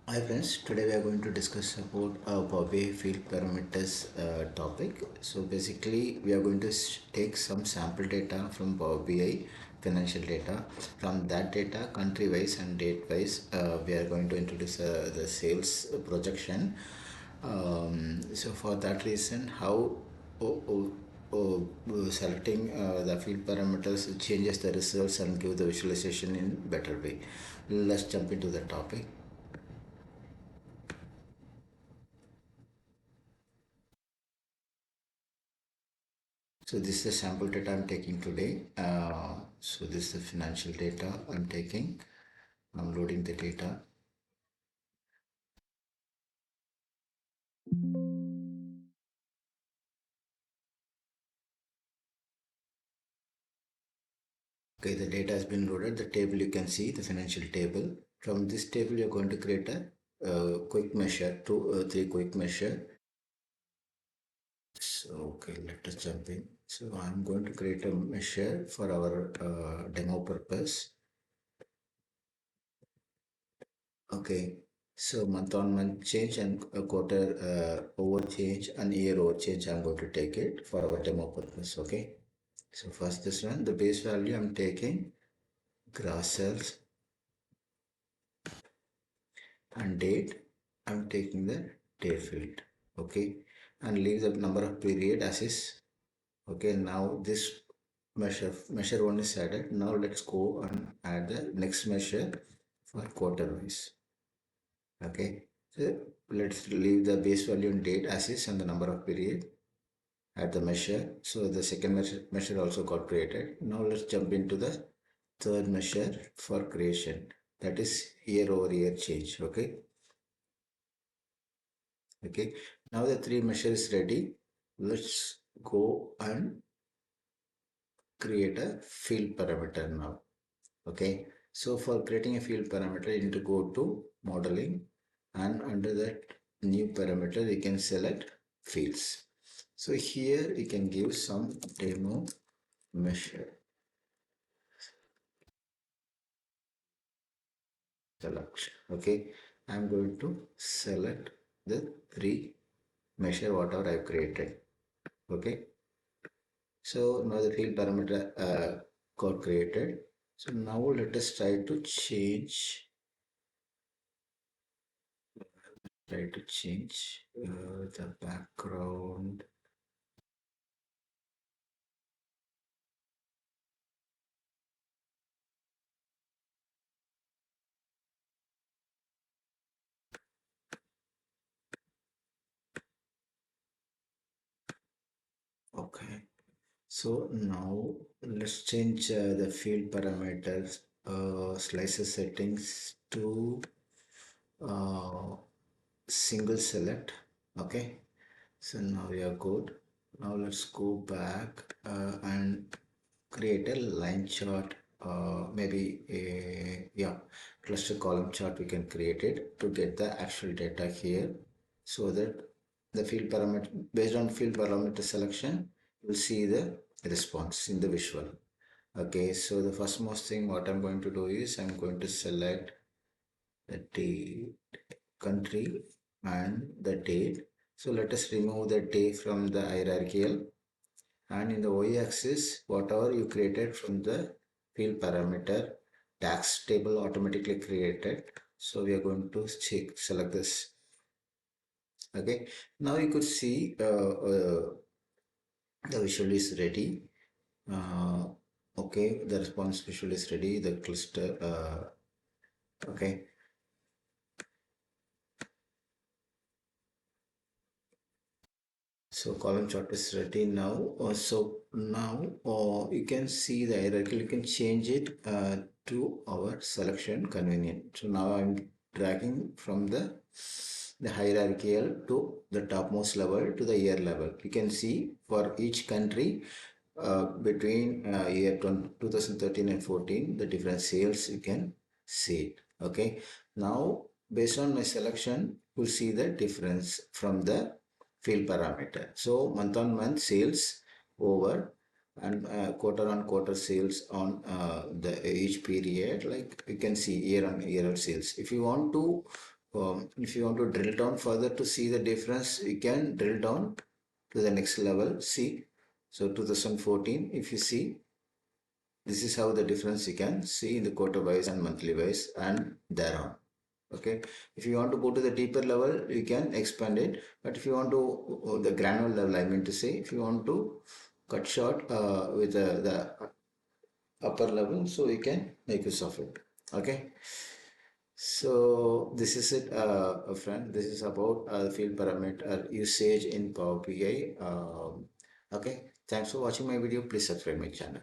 Hi friends, today we are going to discuss about PowerBI field parameters topic. So basically we are going to take some sample data from PowerBI financial data. From that data, country wise and date wise, we are going to introduce the sales projection. So for that reason, how selecting the field parameters changes the results and give the visualization in better way. Let's jump into the topic. So this is the sample data I'm taking today. So this is the financial data I'm taking. I'm loading the data. Okay, the data has been loaded. The table you can see the financial table. From this table, you're going to create a quick measure, three quick measure. So okay, let us jump in. So I'm going to create a measure for our demo purpose. Okay, so month on month change and a quarter over change and year over change. I'm going to take it for our demo purpose. Okay, so first this one, the base value I'm taking gross sales and date. I'm taking the date field. Okay, and leave the number of period as is. Okay, now this measure one is added. Now let's go and add the next measure for quarter wise. Okay, so let's leave the base value and date as is and the number of period at the measure. So the second measure also got created. Now let's jump into the third measure for creation, that is year over year change. Okay, now the three measure is ready. Let's go and create a field parameter now. Okay, so for creating a field parameter, you need to go to modeling, and under that new parameter you can select fields. So here you can give some demo measure. Select. Okay, I'm going to select the three measure whatever I've created. Okay, so now the field parameter got created. So now let us try to change the background. Okay, so now let's change the field parameters slices settings to uh, single select. Okay, so now we are good. Now let's go back and create a line chart, maybe a cluster column chart. We can create it to get the actual data here, so that the field parameter, based on field parameter selection, you will see the response in the visual. Okay, so the first most thing what I'm going to do is I'm going to select the date, country and the date. So let us remove the date from the hierarchical, and in the y-axis whatever you created from the field parameter tax table automatically created. So we are going to select this. Okay, now you could see the visual is ready. uh, okay, the response visual is ready, the cluster. Okay, so column chart is ready now. So now you can see the hierarchy. You can change it to our selection convenient. So now I'm dragging from the hierarchical to the topmost level to the year level. You can see for each country between year 2013 and 14, the different sales you can see it. Okay, now based on my selection, you'll see the difference from the field parameter. So month on month sales over, and quarter on quarter sales on the each period, like you can see year on year sales. If you want to if you want to drill down further to see the difference, you can drill down to the next level. See, so 2014, if you see, this is how the difference you can see in the quarter wise and monthly wise and thereon. Okay, if you want to go to the deeper level, you can expand it. But if you want to the granular level, I mean to say, if you want to cut short with the upper level, so you can make use of it. Okay, so this is it, friend. This is about field parameter usage in Power BI. Okay, thanks for watching my video. Please subscribe my channel.